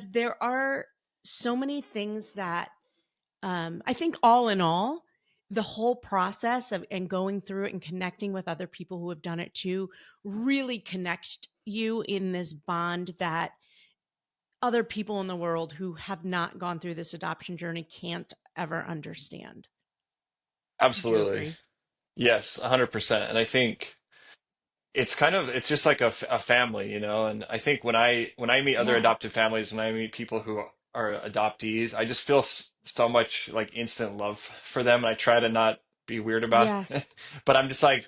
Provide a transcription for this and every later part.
There are so many things that I think all in all, the whole process of and going through it and connecting with other people who have done it too really connect you in this bond that other people in the world who have not gone through this adoption journey can't ever understand. Would you Absolutely. agree? Yes, 100%. And I think it's just like a family, you know. And I think when I meet other Yeah. adoptive families, when I meet people who are adoptees, I just feel so much like instant love for them. And I try to not be weird about Yes. it, but I'm just like,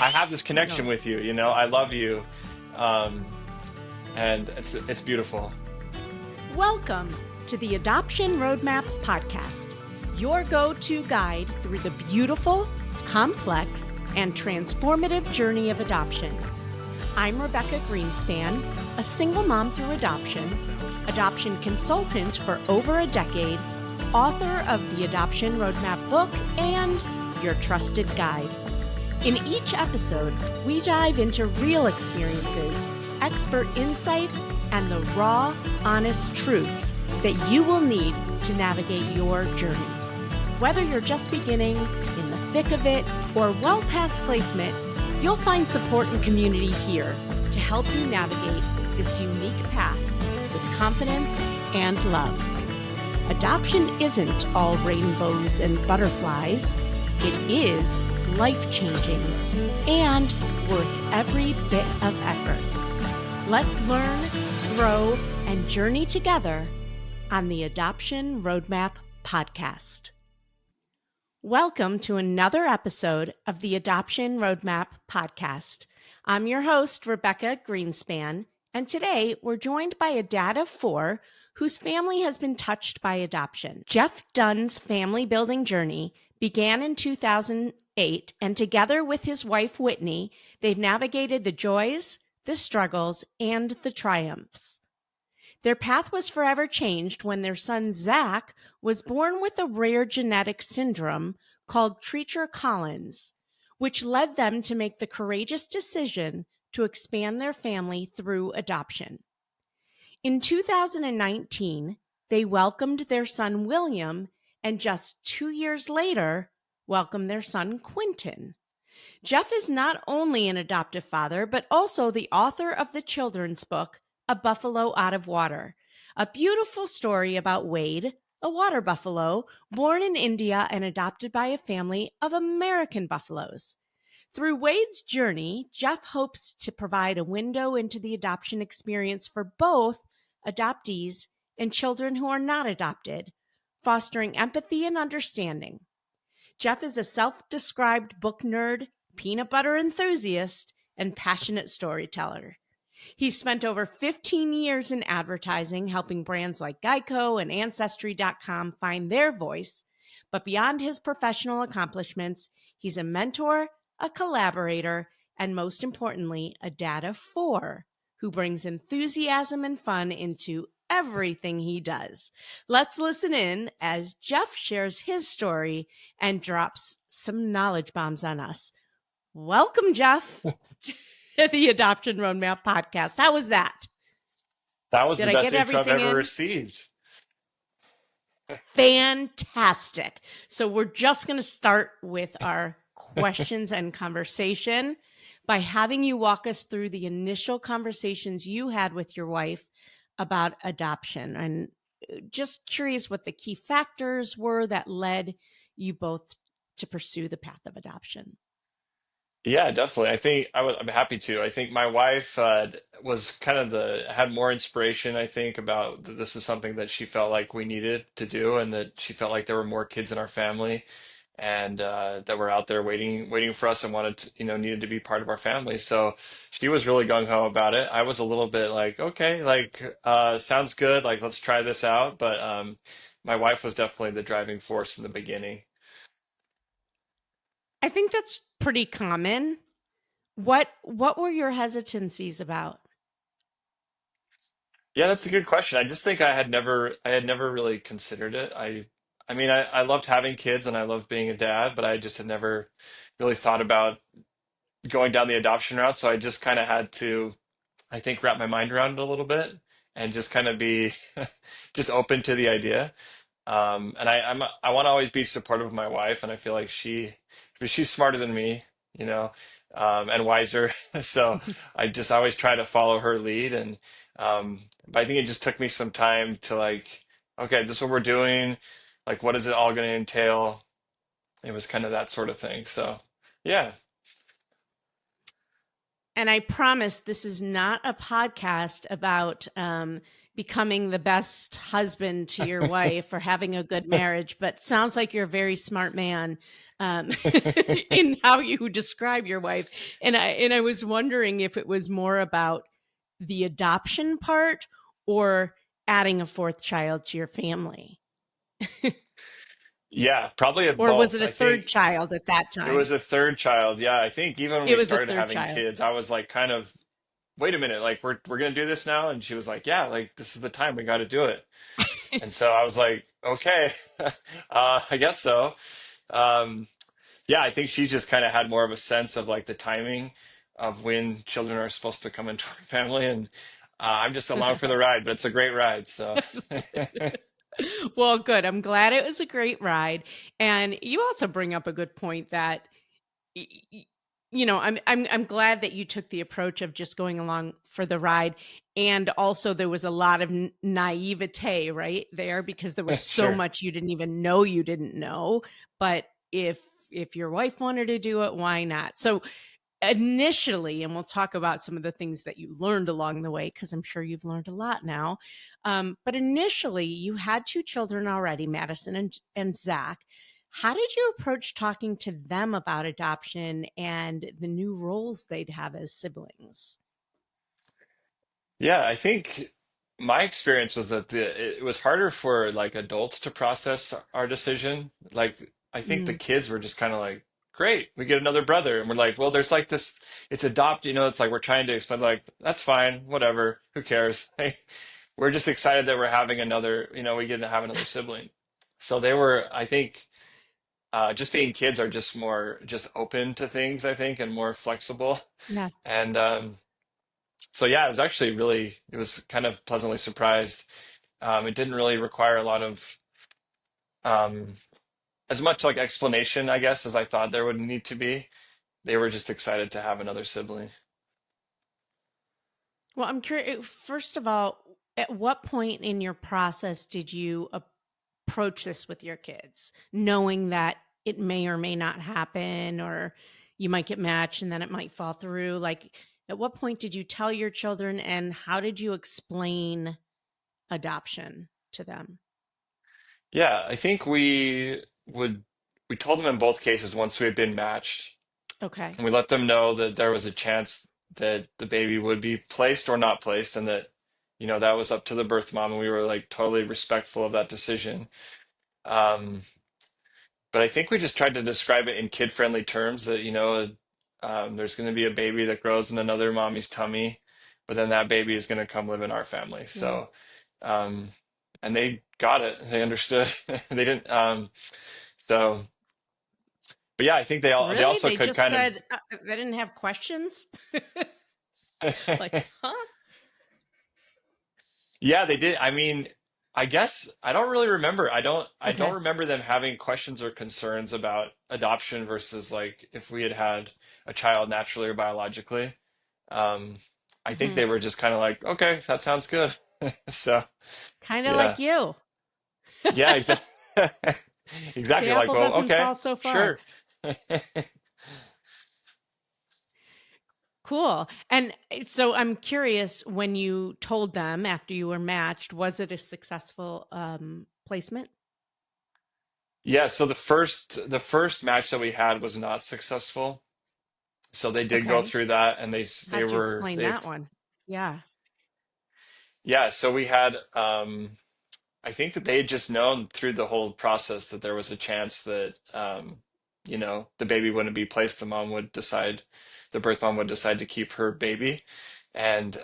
I have this I connection know. with you, you know. I love you, um, and it's beautiful. Welcome to the Adoption Roadmap Podcast, your go to guide through the beautiful, complex, and transformative journey of adoption. I'm Rebecca Gruenspan, a single mom through adoption consultant for over a decade, author of the Adoption Roadmap book, and your trusted guide. In each episode, we dive into real experiences, expert insights, and the raw, honest truths that you will need to navigate your journey. Whether you're just beginning, in the thick of it, or well past placement, you'll find support and community here to help you navigate this unique path with confidence and love. Adoption isn't all rainbows and butterflies. It is life-changing and worth every bit of effort. Let's learn, grow, and journey together on the Adoption Roadmap Podcast. Welcome to another episode of the Adoption Roadmap Podcast. I'm your host, Rebecca Gruenspan, and today we're joined by a dad of 4 whose family has been touched by adoption. Jeff Dunn's family building journey began in 2008, and together with his wife, Whitney, they've navigated the joys, the struggles, and the triumphs. Their path was forever changed when their son, Zach, was born with a rare genetic syndrome called Treacher Collins, which led them to make the courageous decision to expand their family through adoption. In 2019, they welcomed their son, William, and just 2 years later, welcomed their son, Quentin. Jeff is not only an adoptive father, but also the author of the children's book, A Buffalo Out of Water, a beautiful story about Wade, a water buffalo born in India and adopted by a family of American buffaloes. Through Wade's journey, Jeff hopes to provide a window into the adoption experience for both adoptees and children who are not adopted, fostering empathy and understanding. Jeff is a self-described book nerd, peanut butter enthusiast, and passionate storyteller. He's spent over 15 years in advertising, helping brands like Geico and Ancestry.com find their voice. But beyond his professional accomplishments, he's a mentor, a collaborator, and most importantly, a dad of 4 who brings enthusiasm and fun into everything he does. Let's listen in as Jeff shares his story and drops some knowledge bombs on us. Welcome, Jeff, to the Adoption Roadmap Podcast. How was that? That was Did the I best get intro I've everything ever in? received. Fantastic. So we're just going to start with our questions and conversation by having you walk us through the initial conversations you had with your wife about adoption. And just curious what the key factors were that led you both to pursue the path of adoption. Yeah, definitely. I'm happy to. I think my wife was kind of the had more inspiration. I think about this is something that she felt like we needed to do, and that she felt like there were more kids in our family, and that were out there waiting for us, and wanted to, needed to be part of our family. So she was really gung ho about it. I was a little bit like, okay, like sounds good, like let's try this out. But my wife was definitely the driving force in the beginning. I think that's pretty common. What were your hesitancies about? Yeah, that's a good question. I just think I had never really considered it. I mean, I loved having kids and I loved being a dad, but I just had never really thought about going down the adoption route. So I just kind of had to, I think, wrap my mind around it a little bit. and just kind of be just open to the idea. And I want to always be supportive of my wife, and I feel like she's smarter than me, you know, and wiser. So I just always try to follow her lead, and but I think it just took me some time to like, okay, this is what we're doing. Like, what is it all going to entail? It was kind of that sort of thing. So yeah. And I promise this is not a podcast about becoming the best husband to your wife or having a good marriage, but sounds like you're a very smart man um, in how you describe your wife. And I was wondering if it was more about the adoption part or adding a fourth child to your family, Yeah, probably of or was both. it a I third think child at that it time? was a third child. Yeah, I think even when It we was a started third having child. kids, I was like kind of, wait a minute, like we're gonna do this now? And she was like, yeah, like this is the time we got to do it. And so I was like, okay, I guess so. Um, yeah, I think she just kind of had more of a sense of like the timing of when children are supposed to come into our family, and I'm just along for the ride, but it's a great ride. So Well, good. I'm glad it was a great ride. And you also bring up a good point that y- y- I'm glad that you took the approach of just going along for the ride. And also there was a lot of naivete right there because there was so sure. much you didn't even know you didn't know. But if your wife wanted to do it, why not? So initially, and we'll talk about some of the things that you learned along the way, because I'm sure you've learned a lot now. But initially, you had two children already, Madison and Zach. How did you approach talking to them about adoption and the new roles they'd have as siblings? Yeah, I think my experience was that it was harder for like adults to process our decision. Like I think the Mm, kids were just kind of like, great, we get another brother. And we're like, well, there's like this, it's adopt, it's like we're trying to explain like, that's fine, whatever, who cares? Hey, we're just excited that we're having another, we get to have another sibling. So they were, I think, just being kids are just more just open to things, I think, and more flexible. yeah. And so yeah, it was actually really, it was kind of pleasantly surprised. It didn't really require a lot of um, as much like explanation, I guess, as I thought there would need to be. They were just excited to have another sibling. Well, I'm curious. First of all, at what point in your process did you approach this with your kids, knowing that it may or may not happen, or you might get matched and then it might fall through? Like, at what point did you tell your children, and how did you explain adoption to them? Yeah, I think we told them in both cases once we had been matched, Okay. and we let them know that there was a chance that the baby would be placed or not placed, and that that was up to the birth mom, and we were like totally respectful of that decision. Um, But I think we just tried to describe it in kid-friendly terms that, there's going to be a baby that grows in another mommy's tummy, but then that baby is going to come live in our family. Yeah. So, um, and they got it. They understood. They didn't. So, but yeah, I think they Really? also They could just kind said they didn't have questions? of. Like, huh? Yeah, they did. I mean, I guess I don't really remember. I don't Okay. remember them having questions or concerns about adoption versus like if we had had a child naturally or biologically. Um, I think Hmm. they were just kind of like, okay, that sounds good. So, Kind of yeah. like you. Yeah, exactly. The Exactly. Like, apple well, doesn't okay, fall so far. sure. Cool. And so I'm curious, when you told them after you were matched, was it a successful placement? Yeah, so the first match that we had was not successful. So they did go Okay. through that, and they How'd you were explain they that one? Yeah. yeah, so we had I think they had just known through the whole process that there was a chance that the baby wouldn't be placed. The birth mom would decide to keep her baby. And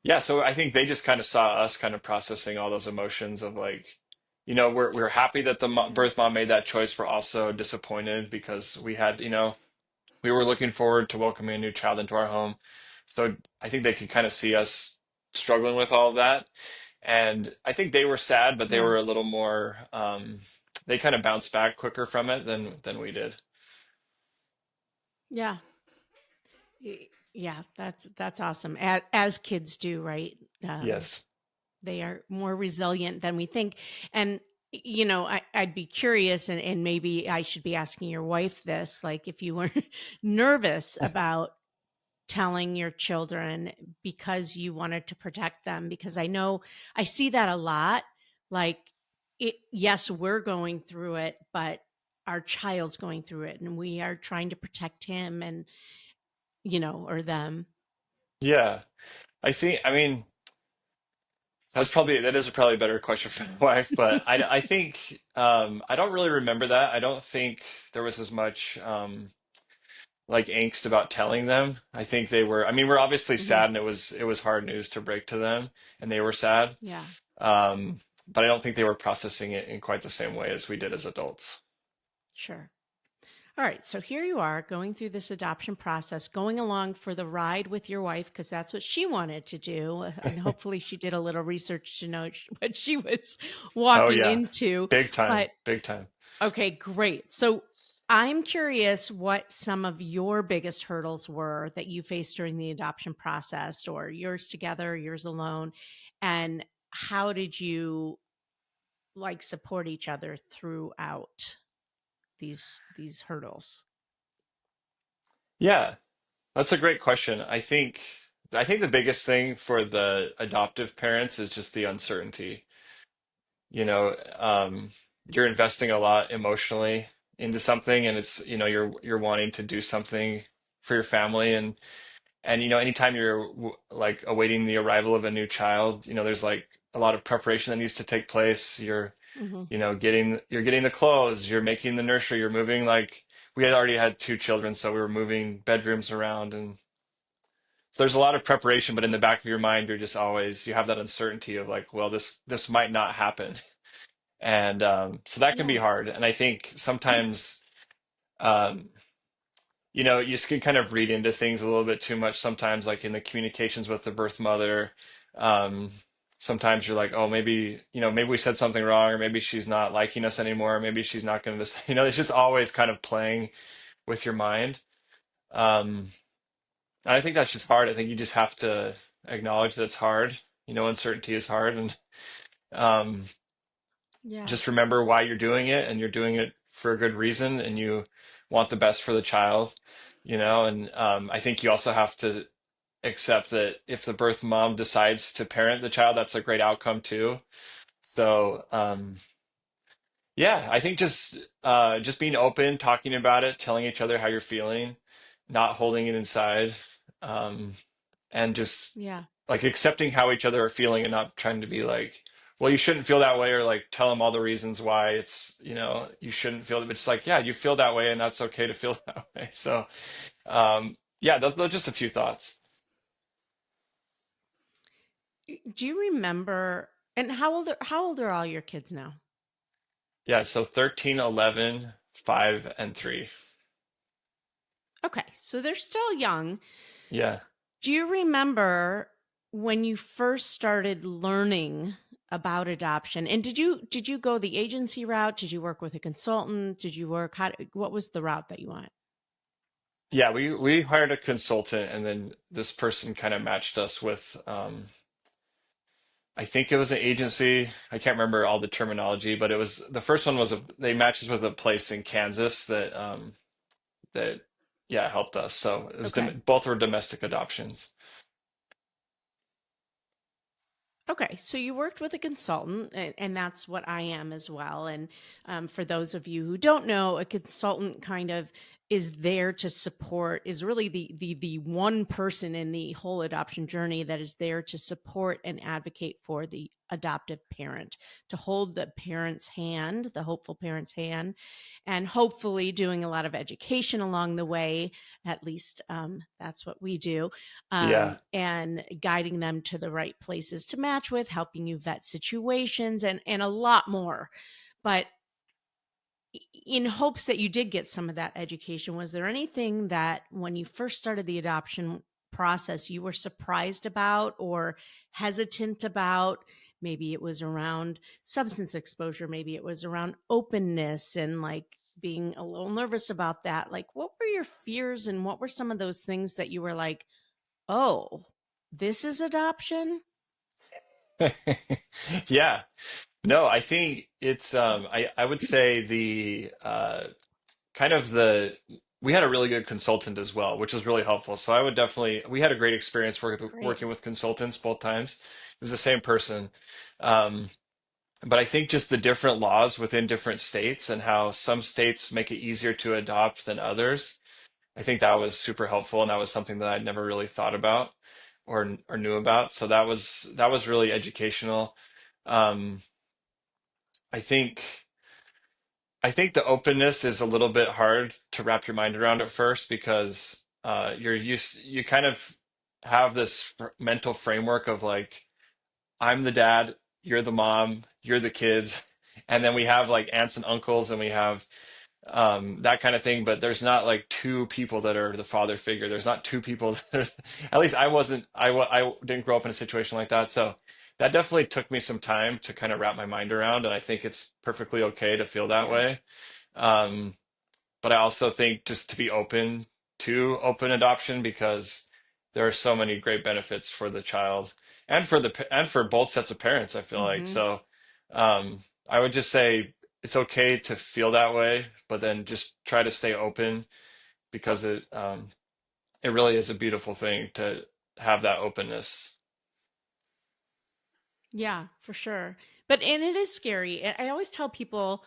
yeah, so I think they just kind of saw us kind of processing all those emotions of like, we're happy that the Yeah. birth mom made that choice. We're also disappointed because we were looking forward to welcoming a new child into our home. So I think they could kind of see us struggling with all of that. And I think they were sad, but they Yeah. were a little more, they kind of bounced back quicker from it than we did. Yeah. Yeah, that's awesome. As kids do, right? Um, Yes. they are more resilient than we think. And I'd be curious, and maybe I should be asking your wife this, like if you were nervous about telling your children because you wanted to protect them, because I know I see that a lot. Like, yes, we're going through it, but our child's going through it and we are trying to protect him and or them. Yeah. I mean, that is probably a better question for my wife, but I think, I don't really remember that. I don't think there was as much, like angst about telling them. I think they were, I mean, we're obviously Hmm. sad and it was hard news to break to them and they were sad. Yeah. But I don't think they were processing it in quite the same way as we did as adults. Sure. All right, so here you are going through this adoption process, going along for the ride with your wife because that's what she wanted to do. And hopefully she did a little research to know what she was Oh walking yeah. into. Big time. But Big time. okay, great. So I'm curious what some of your biggest hurdles were that you faced during the adoption process, or yours together, yours alone, and how did you like support each other throughout these hurdles? Yeah. That's a great question. I think the biggest thing for the adoptive parents is just the uncertainty. You know, you're investing a lot emotionally into something, and it's, you're wanting to do something for your family, and anytime you're like awaiting the arrival of a new child, there's like a lot of preparation that needs to take place. Hmm. You're getting the clothes, you're making the nursery, you're moving, like we had already had two children, so we were moving bedrooms around, and so there's a lot of preparation, but in the back of your mind, you have that uncertainty of like, well, this might not happen. And so that can be Yeah. hard. And I think sometimes, um, you just can kind of read into things a little bit too much sometimes, like in the communications with the birth mother. Um, Sometimes you're like, oh, maybe we said something wrong, or maybe she's not liking us anymore, or maybe she's not going to, it's just always kind of playing with your mind. Um, and I think that's just hard. I think you just have to acknowledge that it's hard. Uncertainty is hard, and um, Yeah. just remember why you're doing it, and you're doing it for a good reason, and you want the best for the child. And I think you also have to accept that if the birth mom decides to parent the child, that's a great outcome too. So yeah, I think just being open, talking about it, telling each other how you're feeling, not holding it inside, um, and just Yeah. like accepting how each other are feeling and not trying to be like, well, you shouldn't feel that way, or like tell them all the reasons why you shouldn't feel it. But it's like, yeah, you feel that way and that's okay to feel that way. So, yeah, those are just a few thoughts. Do you remember, and how old are all your kids now? Yeah. So 13, 11, 5, and 3. Okay, so they're still young. Yeah. Do you remember when you first started learning about adoption? And did you go the agency route? Did you work with a consultant? Did you work what was the route that you went? Yeah. We hired a consultant, and then this person kind of matched us with, I think it was an agency. I can't remember all the terminology, but the first one they matched us with a place in Kansas that yeah, helped us. So it was Okay. both were domestic adoptions. Okay, so you worked with a consultant, and that's what I am as well. And for those of you who don't know, a consultant kind of is there to support, is really the one person in the whole adoption journey that is there to support and advocate for the adoptive parent, to hold the parent's hand, the hopeful parent's hand, and hopefully doing a lot of education along the way. At least that's what we do, Yeah. and guiding them to the right places to match with, helping you vet situations, and a lot more. But in hopes that you did get some of that education, was there anything that when you first started the adoption process you were surprised about or hesitant about. Maybe it was around substance exposure. Maybe it was around openness and like being a little nervous about that. Like, what were your fears and what were some of those things that you were like, oh, this is adoption? Yeah. No, I think it's I would say the kind of the we had a really good consultant as well, which was really helpful. So I would definitely we had a great experience Great. working with consultants both times. It was the same person. Um, but I think just the different laws within different states and how some states make it easier to adopt than others. I think that was super helpful, and that was something that I'd never really thought about or knew about. So that was really educational. Um, I think I think the openness is a little bit hard to wrap your mind around at first because you kind of have this mental framework of like I'm the dad, you're the mom, you're the kids, and then we have like aunts and uncles and we have that kind of thing. But there's not like two people that are the father figure. There's not two people that are, at least I wasn't, I didn't grow up in a situation like that. So that definitely took me some time to kind of wrap my mind around. And I think it's perfectly okay to feel that Yeah. way. Um, but I also think just to be open to open adoption because there are so many great benefits for the child and for and for both sets of parents, I feel like. Mm-hmm. So I would just say it's okay to feel that way, but then just try to stay open because it really is a beautiful thing to have that openness. Yeah, for sure. But and it is scary. I always tell people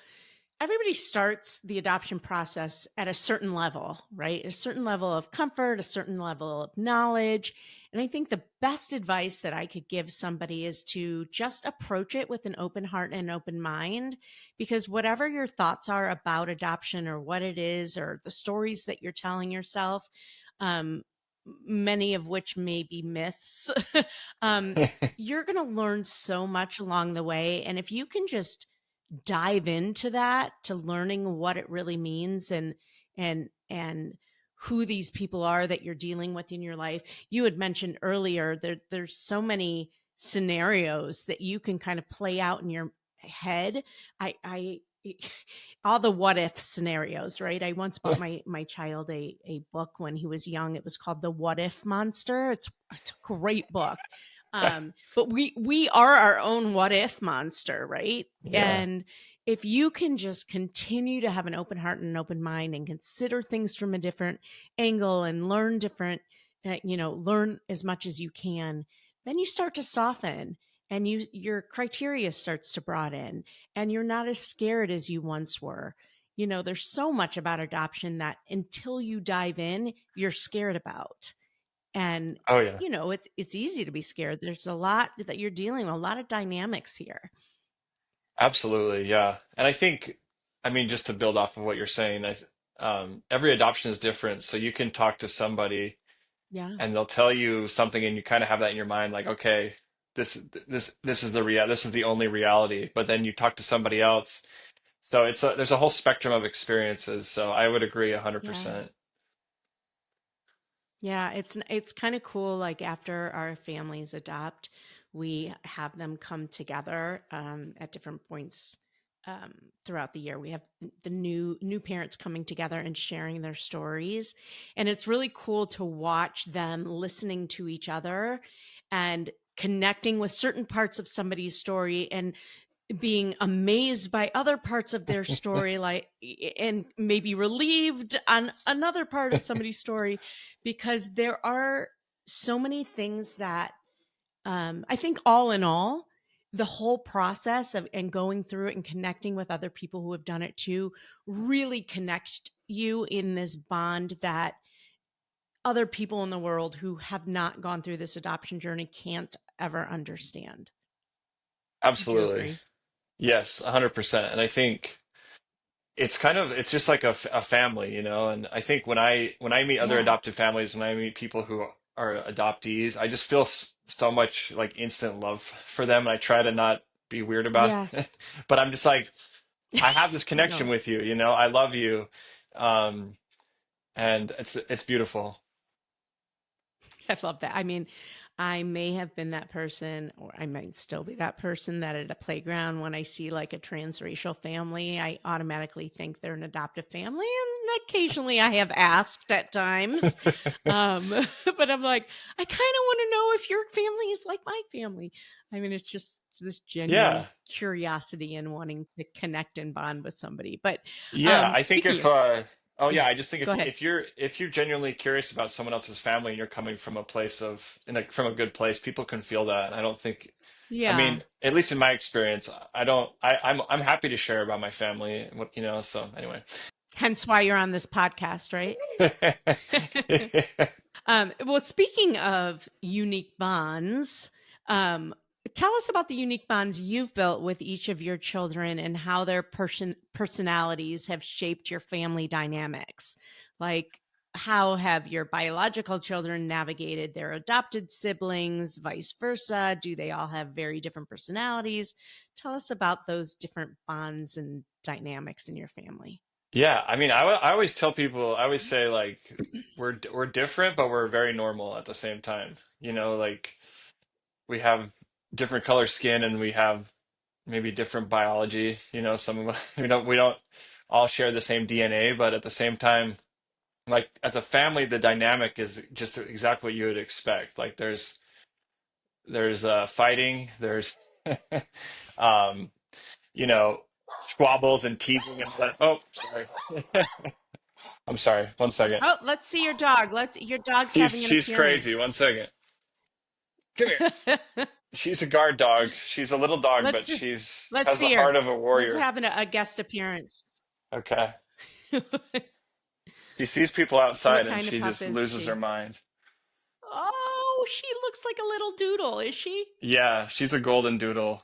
everybody starts the adoption process at a certain level, right? A certain level of comfort, a certain level of knowledge. And I think the best advice that I could give somebody is to just approach it with an open heart and an open mind, because whatever your thoughts are about adoption or what it is, or the stories that you're telling yourself, um, many of which may be myths, um, you're going to learn so much along the way. And if you can just dive into that, to learning what it really means and who these people are that you're dealing with in your life. You had mentioned earlier there's so many scenarios that you can kind of play out in your head. I all the what if scenarios, right? I once bought my child a book when he was young. It was called The What If Monster. It's a great book. But we are our own what if monster, right? Yeah. And if you can just continue to have an open heart and an open mind and consider things from a different angle and learn different, learn as much as you can, then you start to soften and your criteria starts to broaden and you're not as scared as you once were. There's so much about adoption that until you dive in, you're scared about. And Oh yeah. it's easy to be scared. There's a lot that you're dealing with, a lot of dynamics here. Absolutely, yeah. And I think, I mean, just to build off of what you're saying, every adoption is different. So you can talk to somebody Yeah. and they'll tell you something, and you kind of have that in your mind, like, okay, this is the this is the only reality. But then you talk to somebody else, so there's a whole spectrum of experiences. So I would agree Yeah. 100%. Yeah, it's kind of cool. Like after our families adopt, we have them come together at different points throughout the year. We have the new parents coming together and sharing their stories, and it's really cool to watch them listening to each other and connecting with certain parts of somebody's story and being amazed by other parts of their story, like, and maybe relieved on another part of somebody's story, because there are so many things that I think all in all, the whole process of and going through it and connecting with other people who have done it too really connect you in this bond that other people in the world who have not gone through this adoption journey can't ever understand. Would you Absolutely. agree? Yes, 100%. And I think it's just like a family, you know. And I think when I meet other Yeah. adopted families, when I meet people who are adoptees, I just feel so much like instant love for them, and I try to not be weird about Yes. it. But I'm just like, I have this connection No, with you, you know. I love you, um, and it's beautiful. I love that. I mean, I may have been that person, or I might still be that person that at a playground, when I see like a transracial family, I automatically think they're an adoptive family. And occasionally I have asked at times. But I'm like, I kind of want to know if your family is like my family. I mean, it's just this genuine Yeah. curiosity and wanting to connect and bond with somebody. But Yeah, I think speaking if of, oh yeah, yeah, I just think go ahead. if you're genuinely curious about someone else's family and you're coming from a place of from a good place, people can feel that. I don't think I Yeah. mean, at least in my experience, I don't I'm happy to share about my family, so anyway. Hence why you're on this podcast, right? Well, speaking of unique bonds, um, tell us about the unique bonds you've built with each of your children and how their personalities have shaped your family dynamics. Like, how have your biological children navigated their adopted siblings, vice versa? Do they all have very different personalities? Tell us about those different bonds and dynamics in your family. Yeah, I mean, I always tell people, I always say like we're different, but we're very normal at the same time. Like we have different color skin and we have maybe different biology. Some of us we don't all share the same DNA, but at the same time, like as a family, the dynamic is just exactly what you would expect. Like there's fighting, there's um, you know, squabbles and teasing and oh, sorry. I'm sorry. One second. Oh, let's see your dog. Your dog's She's having an she's crazy. One appearance. second. Come here. She's a guard dog. She's a little dog, but let's she's let's has the see heart her. of a Let's warrior. have a guest appearance. Okay. She sees people What outside and kind of she pup just is loses her she? mind. Oh, she looks like a little doodle, is she? Yeah, she's a golden doodle.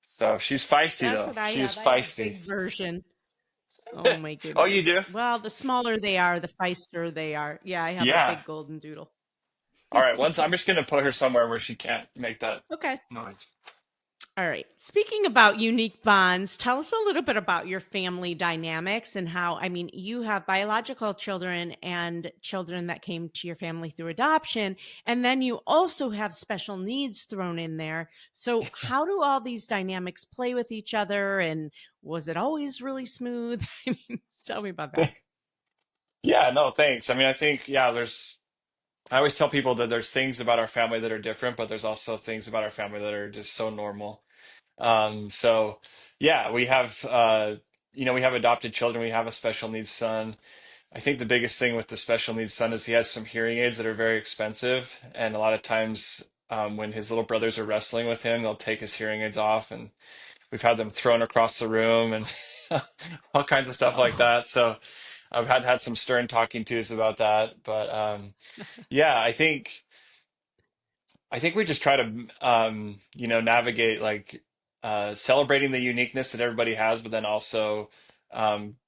So she's feisty That's though. what I She's have. I have a feisty. big version. Oh my Oh, you goodness. do? Well, the smaller they are, the feister they are. Yeah, I have a Yeah. big golden doodle. All right. Once I'm just gonna put her somewhere where she can't make that Okay. noise. All right. Speaking about unique bonds, tell us a little bit about your family dynamics and how, I mean, you have biological children and children that came to your family through adoption. And then you also have special needs thrown in there. So, how do all these dynamics play with each other? And was it always really smooth? I mean, tell me about that. Yeah, no, thanks. I mean, I think, yeah, I always tell people that there's things about our family that are different, but there's also things about our family that are just so normal. So yeah, we have adopted children. We have a special needs son. I think the biggest thing with the special needs son is he has some hearing aids that are very expensive, and a lot of times, when his little brothers are wrestling with him, they'll take his hearing aids off, and we've had them thrown across the room and all kinds of stuff like Oh, that. So I've had some stern talking tos about that, but yeah, I think we just try to navigate like celebrating the uniqueness that everybody has, but then also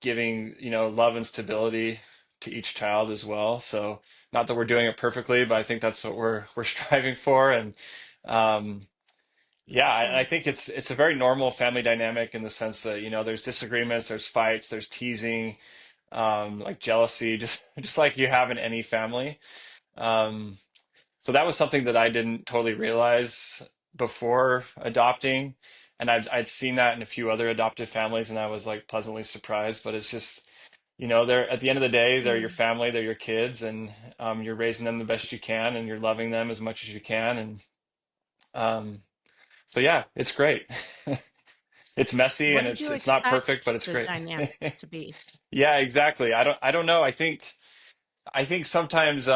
giving love and stability to each child as well. So not that we're doing it perfectly, but I think that's what we're striving for. And um, yeah, I sure. think it's a very normal family dynamic in the sense that there's disagreements, there's fights, there's teasing, like jealousy, just like you have in any family. Um, so that was something that I didn't totally realize before adopting. And I'd seen that in a few other adoptive families, and I was like pleasantly surprised. But it's just, they're at the end of the day, they're your Mm. family, they're your kids, and you're raising them the best you can, and you're loving them as much as you can. And um, so yeah, it's great. It's messy What and did you it's not perfect, but expect it's the great. dynamic to be? Yeah, exactly. I don't know. I think sometimes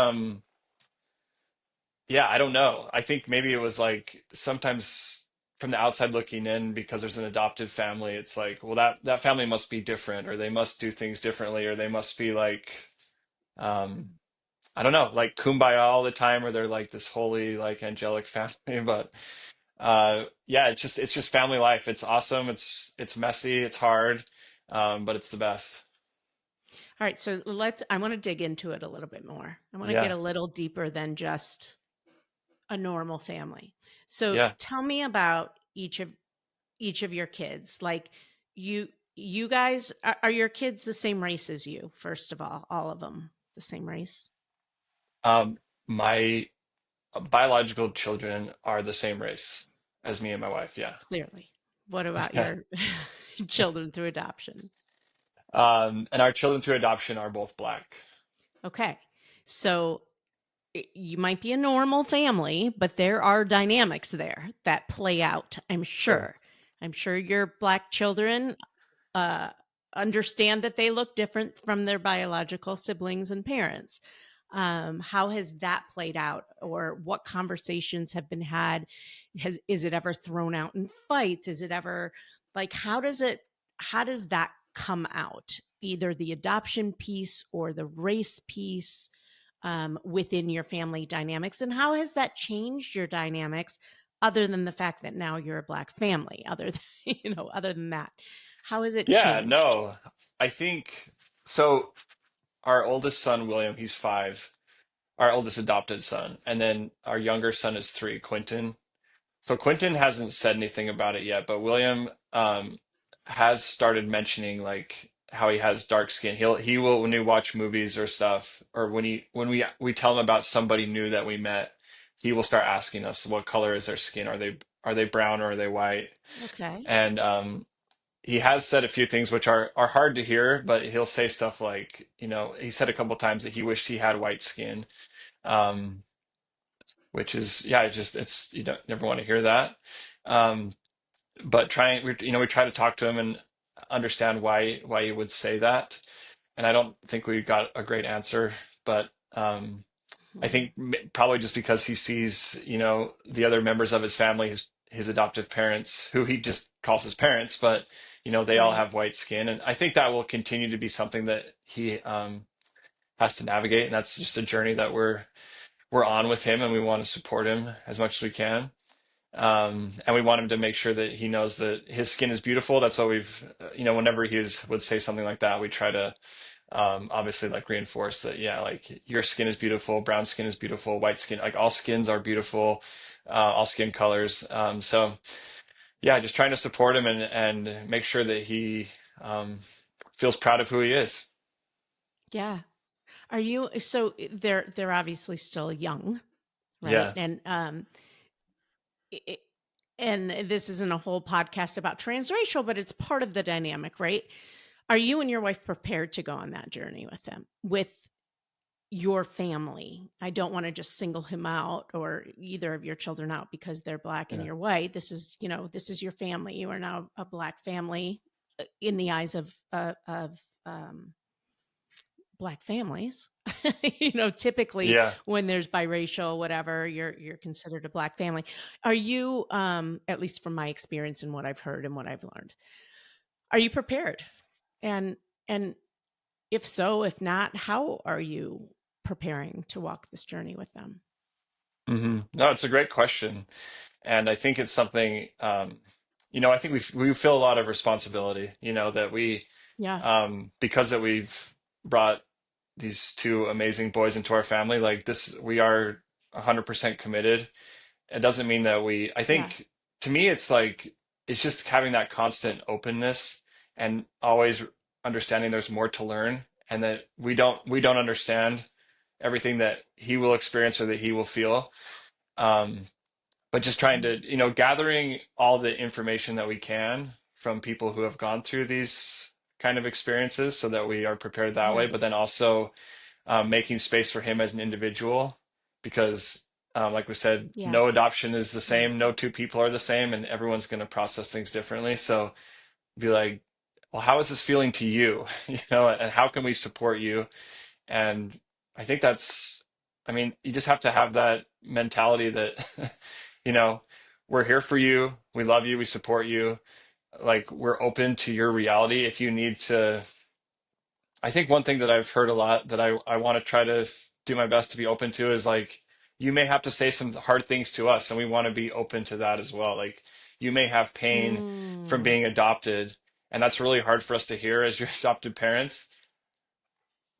yeah, I don't know. I think maybe it was like sometimes from the outside looking in, because there's an adoptive family, it's like, well, that family must be different, or they must do things differently, or they must be like, um, I don't know, like kumbaya all the time, or they're like this holy, like angelic family. But yeah, it's just family life. It's awesome. It's messy. It's hard, but it's the best. All right, so I want to dig into it a little bit more. I want to get Yeah, a little deeper than just a normal family. So yeah. tell me about each of your kids. Like you guys are your kids the same race as you, first of all of them the same race? Um, my biological children are the same race as me and my wife. Yeah. Clearly. What about your children through adoption? And our children through adoption are both black. Okay. So you might be a normal family, but there are dynamics there that play out, I'm Sure. sure. I'm sure your black children uh, understand that they look different from their biological siblings and parents. How has that played out, or what conversations have been had? Is it ever thrown out in fights? Is it ever like how does that come out? Either the adoption piece or the race piece within your family dynamics, and how has that changed your dynamics? Other than the fact that now you're a black family, other than other than that, how has it Yeah, changed? no, I think so. Our oldest son, William, he's 5, our oldest adopted son. And then our younger son is 3, Quentin. So Quentin hasn't said anything about it yet, but William has started mentioning like how he has dark skin. He will when we watch movies or stuff, or when we tell him about somebody new that we met, he will start asking us what color is their skin? Are they brown or are they white? Okay. And he has said a few things which are hard to hear, but he'll say stuff like, he said a couple times that he wished he had white skin. Um, which is yeah, it's you don't never want to hear that. Um, but we try to talk to him and understand why he would say that. And I don't think we got a great answer, but I Mhm. think probably just because he sees, the other members of his family, his adoptive parents, who he just calls his parents, but they all Right. have white skin, and I think that will continue to be something that he has to navigate, and that's just a journey that we're on with him, and we want to support him as much as we can. And we want him to make sure that he knows that his skin is beautiful. That's why whenever would say something like that, we try to obviously like reinforce that, yeah, like your skin is beautiful, brown skin is beautiful, white skin, like all skins are beautiful, all skin colors. So yeah, just trying to support him and make sure that he um, feels proud of who he is. Yeah. Are you so they're obviously still young, right? Yeah. I- and this isn't a whole podcast about transracial, but it's part of the dynamic, right? Are you and your wife prepared to go on that journey with them, with your family? I don't want to just single him out or either of your children out because they're black and Yeah. you're white. This is your family. You are now a black family in the eyes of black families. Typically Yeah. when there's biracial, whatever, you're considered a black family. Are you, at least from my experience and what I've heard and what I've learned, are you prepared? And if so, if not, how are you preparing to walk this journey with them? No, it's a great question. And I think it's something, I think we feel a lot of responsibility, that Yeah, because that we've brought these two amazing boys into our family, like this, we are 100% committed. It doesn't mean that I yeah, think to me, it's like, it's just having that constant openness and always understanding there's more to learn and that we don't understand everything that he will experience or that he will feel. Um, but just trying mhm, to, gathering all the information that we can from people who have gone through these kind of experiences so that we are prepared that way, right, but then also making space for him as an individual because, like we said, yeah, no adoption is the same, no wonderful, two people are the same, and everyone's going to process things differently. So be like, well, how is this feeling to you? And how can we support you? And I think I mean, you just have to have that mentality that, you know, we're here for you. We love you. We support you. Like, we're open to your reality. If you need to, I think one thing that I've heard a lot that I want to try to do my best to be open to is like, you may have to say some hard things to us, and we want to be open to that as well. Like, you may have pain from mm, being adopted, and that's really hard for us to hear as your adopted parents,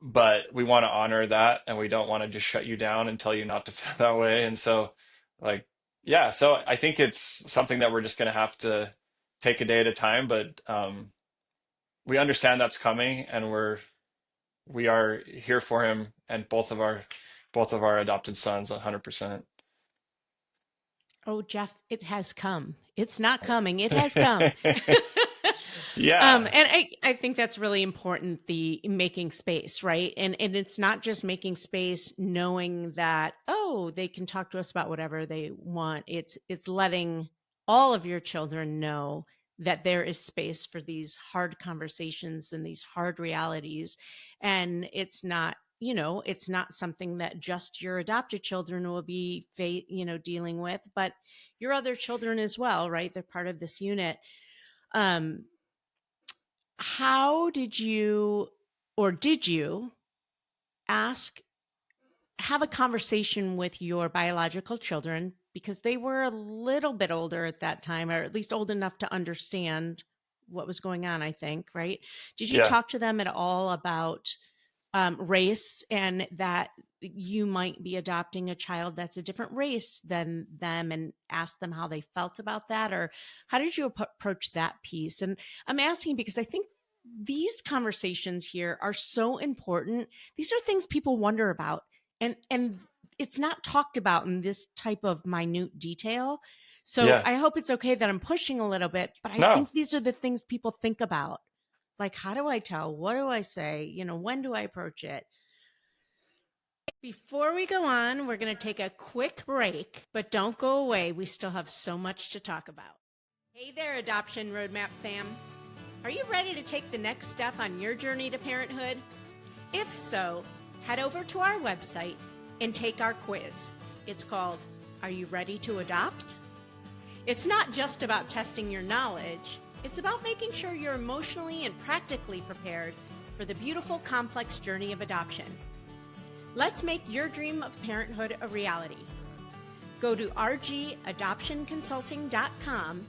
but we want to honor that and we don't want to just shut you down and tell you not to feel that way. And so, like, yeah, so I think it's something that we're just going to have to take a day at a time, but we understand that's coming and we are here for him and both of our adopted sons 100%. Oh, Jeff, it has come. It's not coming. It has come. Yeah, And I think that's really important, the making space, right? And it's not just making space knowing that, oh, they can talk to us about whatever they want. It's letting all of your children know that there is space for these hard conversations and these hard realities. And it's not, it's not something that just your adopted children will be, dealing with, but your other children as well, right? They're part of this unit. Um, how did you, or did you ask, have a conversation with your biological children, because they were a little bit older at that time, or at least old enough to understand what was going on, I think, right? Did you yeah, talk to them at all about race, and that you might be adopting a child that's a different race than them, and ask them how they felt about that? Or how did you approach that piece? And I'm asking because I think these conversations here are so important. These are things people wonder about, and it's not talked about in this type of minute detail. So yeah. I hope it's okay that I'm pushing a little bit, but I No, think these are the things people think about. Like, how do I tell? What do I say? When do I approach it? Before we go on, we're going to take a quick break, but don't go away. We still have so much to talk about. Hey there, Adoption Roadmap fam. Are you ready to take the next step on your journey to parenthood? If so, head over to our website and take our quiz. It's called, Are You Ready to Adopt? It's not just about testing your knowledge. It's about making sure you're emotionally and practically prepared for the beautiful, complex journey of adoption. Let's make your dream of parenthood a reality. Go to rgadoptionconsulting.com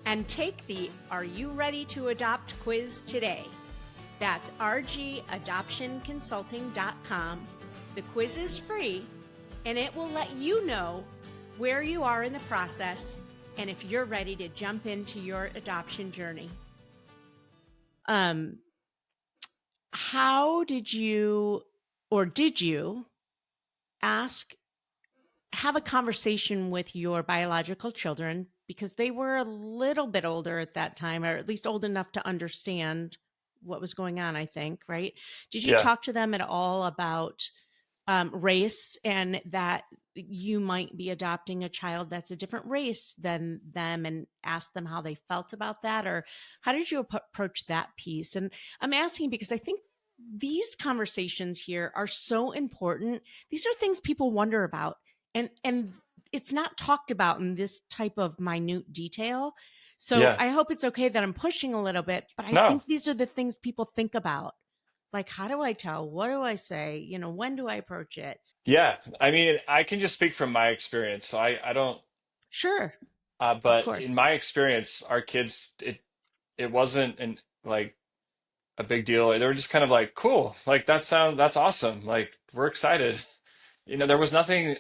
and take the Are You Ready to Adopt quiz today. That's rgadoptionconsulting.com. The quiz is free, and it will let you know where you are in the process and if you're ready to jump into your adoption journey. How did you, or did you ask, have a conversation with your biological children, because they were a little bit older at that time, or at least old enough to understand what was going on, I think, right? Did you yeah. talk to them at all about race, and that you might be adopting a child that's a different race than them, and ask them how they felt about that? Or how did you approach that piece? And I'm asking because I think these conversations here are so important. These are things people wonder about, and it's not talked about in this type of minute detail. So Yeah. I hope it's okay that I'm pushing a little bit, but I No. think these are the things people think about. Like, how do I tell? What do I say? When do I approach it? Yeah. I mean, I can just speak from my experience. So I don't, Sure, of but in course. my experience, our kids, it wasn't like a big deal. They were just kind of like, cool. Like that's awesome. Like we're excited. There was nothing,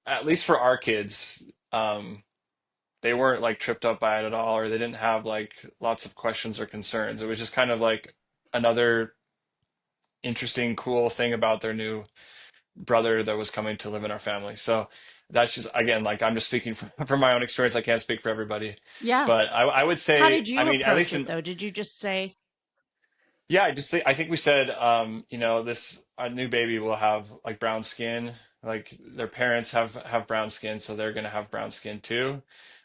at least for our kids, they weren't like tripped up by it at all, or they didn't have like lots of questions or concerns. It was just kind of like another interesting, cool thing about their new brother that was coming to live in our family. So that's just, again, like I'm just speaking from my own experience. I can't speak for everybody, Yeah. but I would How say, did I you mean, at approach least it in, though? Did you just say, yeah, I think we said, this our new baby will have like brown skin. Like their parents have brown skin, so they're gonna have brown skin too.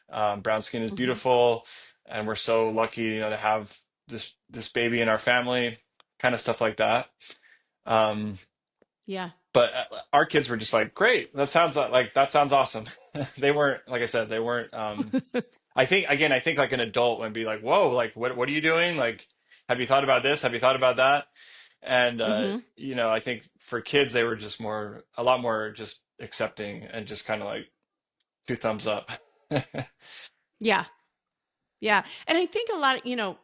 Brown skin is mhm, beautiful, and we're so lucky, to have this baby in our family, kind of stuff like that. Um, yeah. but our kids were just like, great, that sounds like that sounds awesome. They weren't, like I said, they weren't. I think like an adult would be like, whoa, like what are you doing? Like, have you thought about this? Have you thought about that? And hmm I think for kids they were just a lot more just accepting and just kind of like two thumbs up. Yeah. Yeah. And I think a lot of,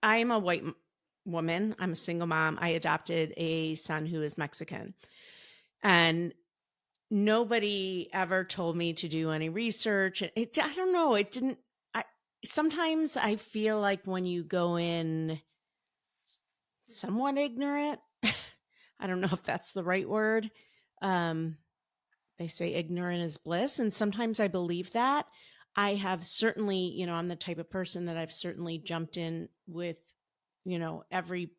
I'm a white woman. I'm a single mom. I adopted a son who is Mexican. And nobody ever told me to do any research. I don't know. It didn't. I Sometimes I feel like when you go in somewhat ignorant, I don't know if that's the right word. Um, they say ignorant is bliss. And sometimes I believe that. I have certainly, I'm the type of person that I've certainly jumped in with, every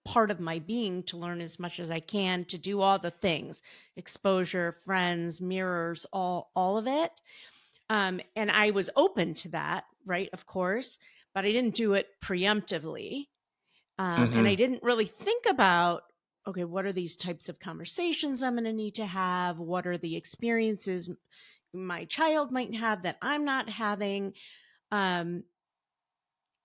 part of my being to learn as much as I can, to do all the things, exposure, friends, mirrors, all of it. And I was open to that, right? Of course, but I didn't do it preemptively. And I Hmm. didn't really think about, okay, what are these types of conversations I'm going to need to have? What are the experiences my child might have that I'm not having? Um,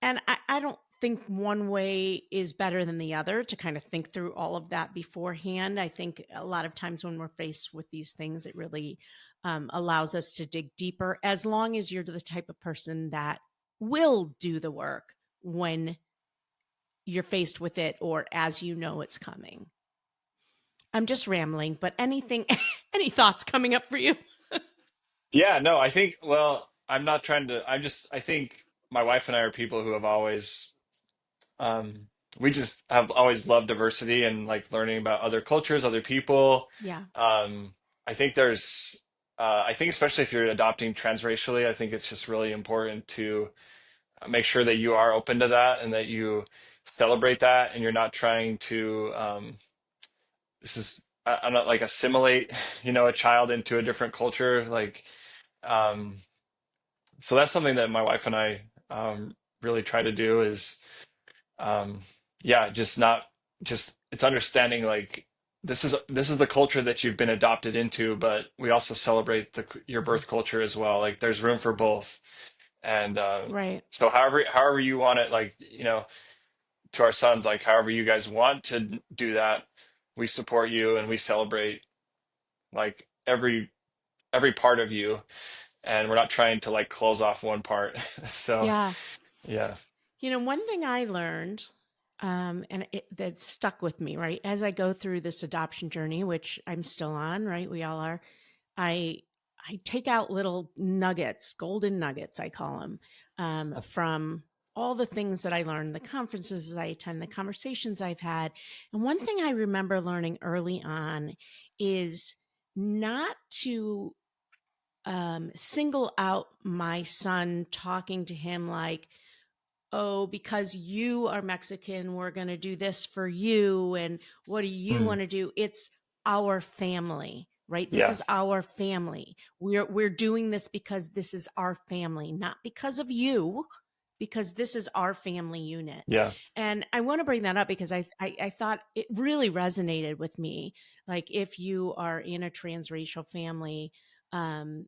and I don't think one way is better than the other, to kind of think through all of that beforehand. I think a lot of times when we're faced with these things, it really allows us to dig deeper, as long as you're the type of person that will do the work when you're faced with it, or as it's coming. I'm just rambling, but anything, any thoughts coming up for you? Yeah, no, I think, well, I'm not trying to, I think my wife and I are people who have always, um, we just have always loved diversity and like learning about other cultures, other people. Yeah. Um, I think I think especially if you're adopting transracially, I think it's just really important to make sure that you are open to that and that you celebrate that and you're not trying to, I'm not like assimilate, a child into a different culture. Like, um, so that's something that my wife and I really try to do is, um, yeah, just not just it's understanding like this is the culture that you've been adopted into, but we also celebrate your birth culture as well. Like there's room for both, and Right. so however you want it, like to our sons, like however you guys want to do that, we support you and we celebrate like every part of you, and we're not trying to like close off one part. So Yeah. yeah. One thing I learned, that stuck with me, right, as I go through this adoption journey, which I'm still on, right? We all are. I I take out little nuggets, golden nuggets, I call them, from all the things that I learned, the conferences that I attend, the conversations I've had. And one thing I remember learning early on is not to single out my son, talking to him like, oh, because you are Mexican, we're going to do this for you. And what do you Mm, want to do? It's our family, right? This yeah, is our family. We're doing this because this is our family, not because of you, because this is our family unit. yeah. And I want to bring that up because I thought it really resonated with me. Like, if you are in a transracial family, um,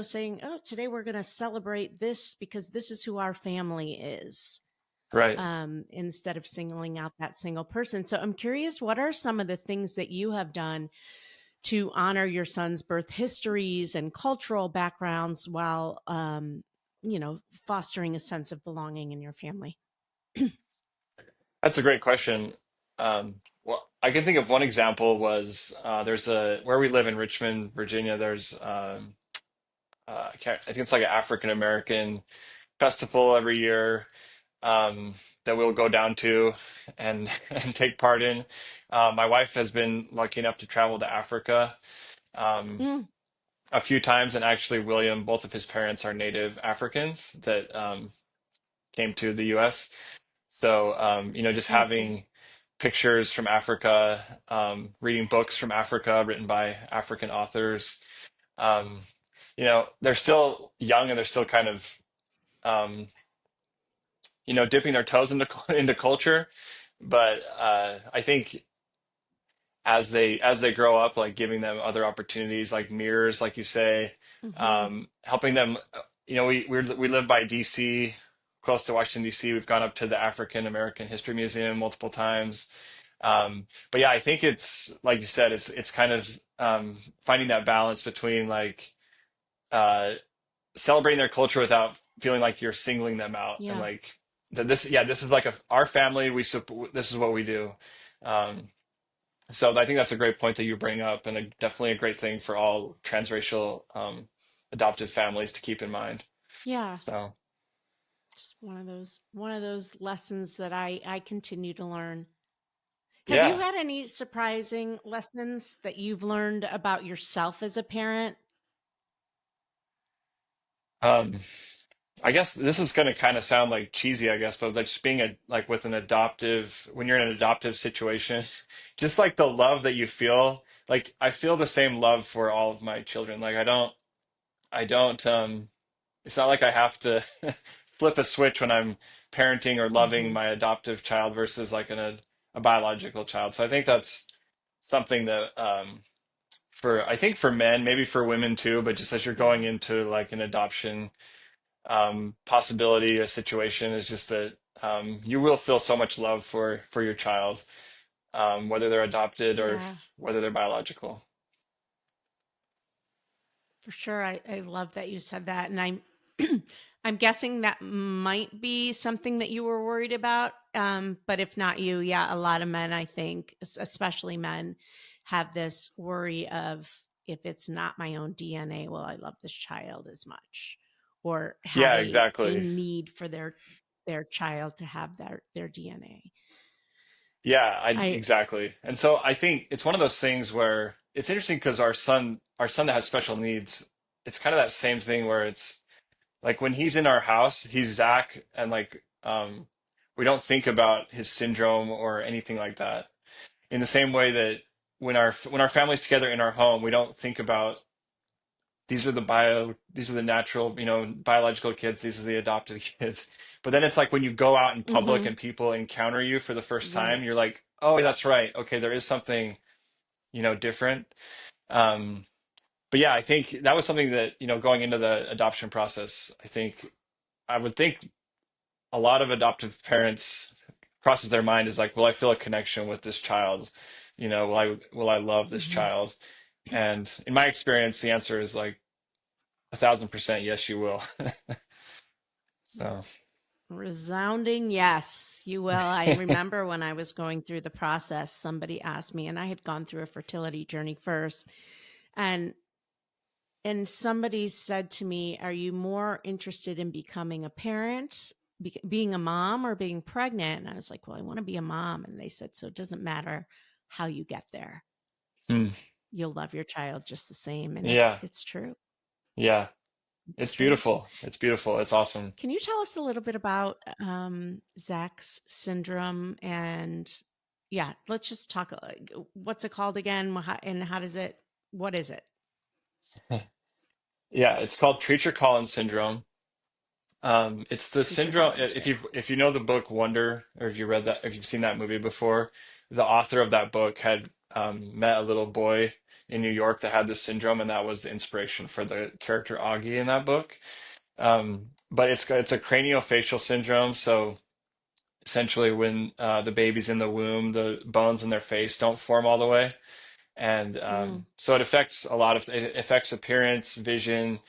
saying, oh, today we're going to celebrate this because this is who our family is, Right. instead of singling out that single person. So I'm curious, what are some of the things that you have done to honor your son's birth histories and cultural backgrounds while, fostering a sense of belonging in your family? That's a great question. Well, I can think of one example was there's a where we live in Richmond, Virginia. There's I think it's like an African American festival every year that we'll go down to and and take part in. My wife has been lucky enough to travel to Africa um, Mm, a few times, and actually, William, both of his parents are native Africans that came to the U.S. So, just oh, cool. having pictures from Africa, reading books from Africa written by African authors. Um, they're still young and they're still kind of, um, dipping their toes into into culture. But I think as they grow up, like giving them other opportunities, like mirrors, like you say, Hmm. helping them. We live by DC, close to Washington DC. We've gone up to the African American History Museum multiple times. But yeah, I think it's like you said, it's kind of finding that balance between like uh, celebrating their culture without feeling like you're singling them out and Yeah. like that this is like our family. This is what we do. Um, so I think that's a great point that you bring up, and definitely a great thing for all transracial adoptive families to keep in mind. Yeah. So Just one of those lessons that I continue to learn. Have you Yeah. had any surprising lessons that you've learned about yourself as a parent? Um, I guess this is going to kind of sound like cheesy, I guess, but like just being like with an adoptive, when you're in an adoptive situation, just like the love that you feel, like I feel the same love for all of my children. Like I don't, it's not like I have to flip a switch when I'm parenting or loving Hmm. my adoptive child versus like a biological child. So I think that's something that, for, I think for men, maybe for women too, but just as you're going Yeah. into like an adoption possibility, a situation, is just that you will feel so much love for your child, whether they're adopted or Yeah, whether they're biological. for sure. I love that you said that. And I'm I'm guessing that might be something that you were worried about. But if not you, yeah, a lot of men, I think, especially men, have this worry of if it's not my own DNA, will I love this child as much? Or have Yeah, a exactly. need for their child to have their DNA. Yeah, I I exactly. And so I think it's one of those things where it's interesting because our son that has special needs, it's kind of that same thing where it's like when he's in our house, he's Zach, and like we don't think about his syndrome or anything like that. In the same way that when our family's together in our home, we don't think about these are the natural, biological kids, these are the adopted kids. But then it's like when you go out in public Mhm. and people encounter you for the first time, Right. you're like, oh, that's right. Okay, there is something, different. Um, but yeah, I think that was something that, going into the adoption process, I would think a lot of adoptive parents crosses their mind is like, will I feel a connection with this child? Will I love this Mhm. child? And in my experience, the answer is like 1,000% yes, you will. So Resounding yes, you will. I remember when I was going through the process, somebody asked me, and I had gone through a fertility journey first, and somebody said to me, "Are you more interested in becoming a parent, being a mom, or being pregnant?" And I was like, "Well, I want to be a mom." And they said, "So it doesn't matter how you get there. hmm, You'll love your child just the same." And yeah, it's true. yeah, It's it's true. beautiful. It's beautiful. It's awesome. Can you tell us a little bit about Zach's syndrome? And yeah, let's just talk. What's it called again? And how does it? What is it? Yeah, it's called Treacher Collins syndrome. It's the Treacher syndrome. Collins. If Very you've cool. if you know the book Wonder, or if you've seen that movie before, the author of that book had met a little boy in New York that had this syndrome, and that was the inspiration for the character Augie in that book. But it's a craniofacial syndrome. So essentially, when the baby's in the womb, the bones in their face don't form all the way, and Mm, so it affects appearance, vision,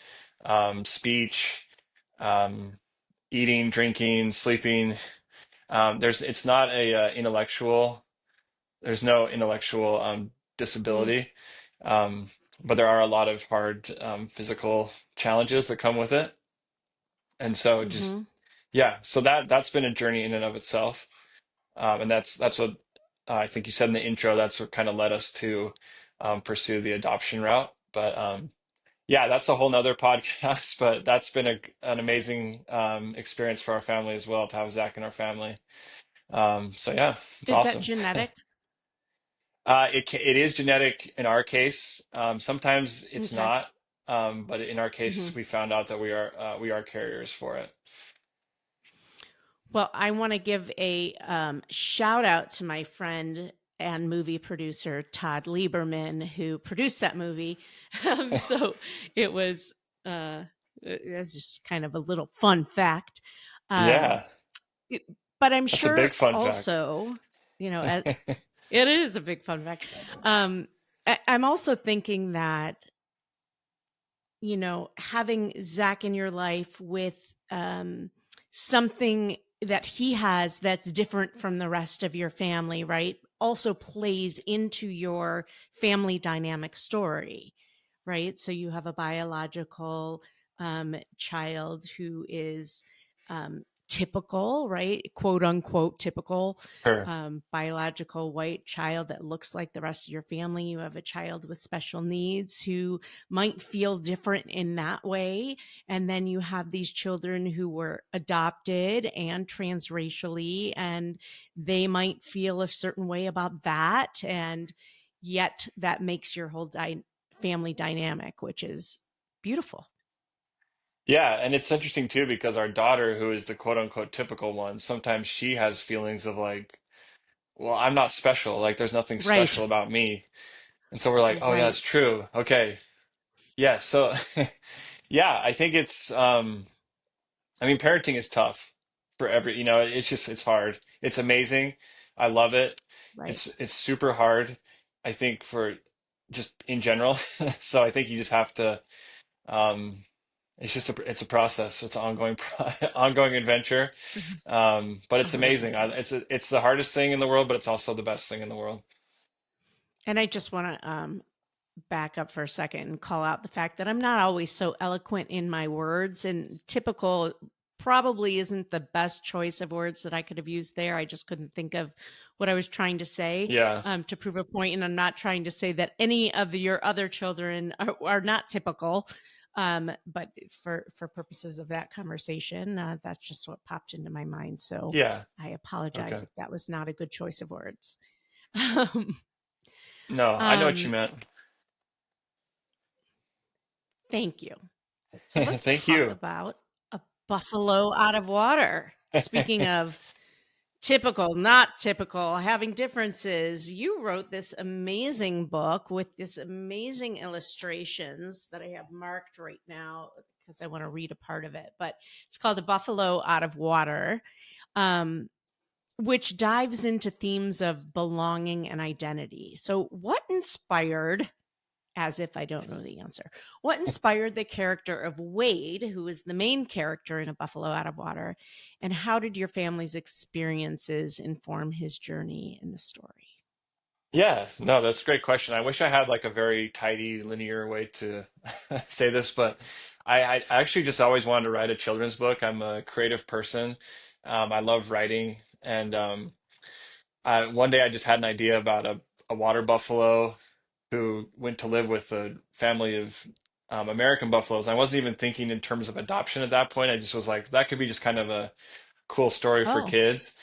speech, um, eating, drinking, sleeping. It's not a intellectual. There's no intellectual mm, disability, um, but there are a lot of hard physical challenges that come with it. And so just mm-hmm. yeah, so that's been a journey in and of itself, and that's what I think you said in the intro. That's what kind of led us to pursue the adoption route. But yeah, that's a whole nother podcast. But that's been an amazing experience for our family as well to have Zach in our family. So yeah, it's Is that awesome. genetic? It is genetic in our case. Sometimes it's Okay. not, but in our Hmm. case, we found out that we are carriers for it. Well, I want to give a shout out to my friend and movie producer Todd Lieberman, who produced that movie. So it was it's just kind of a little fun fact. Um, Yeah, it- but I'm that's a sure big fun fact. also, it is a big fun fact. I'm also thinking that, having Zach in your life with something that he has that's different from the rest of your family, right? Also plays into your family dynamic story, right? So you have a biological child who is typical, right? Quote unquote, typical Sure. biological white child that looks like the rest of your family. You have a child with special needs who might feel different in that way. And then you have these children who were adopted and transracially, and they might feel a certain way about that. And yet that makes your whole family dynamic, which is beautiful. Yeah, and it's interesting too because our daughter, who is the quote unquote typical one, sometimes she has feelings of like, well, I'm not special. Like, there's nothing Right. special about me. And so we're like, oh, yeah, that's Right. true. Okay. Yeah. So, yeah, I think I mean, parenting is tough for it's just, it's hard. It's amazing. I love it. Right. It's super hard, I think, for just in general. So I think you just have to, um, it's a process. It's an ongoing, ongoing adventure. But it's amazing. 100%. It's the hardest thing in the world, but it's also the best thing in the world. And I just want to back up for a second and call out the fact that I'm not always so eloquent in my words, and typical probably isn't the best choice of words that I could have used there. I just couldn't think of what I was trying to say Yeah. to prove a point. And I'm not trying to say that any of your other children are not typical. But for purposes of that conversation, that's just what popped into my mind. So Yeah. I apologize Okay. if that was not a good choice of words. um, No, I know what you um, meant. Thank you. So let's Thank talk you. about a buffalo out of water. Speaking of typical, not typical, having differences, you wrote this amazing book with this amazing illustrations that I have marked right now because I want to read a part of it. But it's called A Buffalo Out of Water, um, which dives into themes of belonging and identity. So, what inspired, as if I don't know the answer, what inspired the character of Wade, who is the main character in A Buffalo Out of Water, and how did your family's experiences inform his journey in the story? Yeah, no, that's a great question. I wish I had like a very tidy, linear way to say this, but I actually just always wanted to write a children's book. I'm a creative person. I love writing, and one day I just had an idea about a water buffalo who went to live with a family of American buffaloes. I wasn't even thinking in terms of adoption at that point. I just was like, that could be just kind of a cool story for Oh, kids.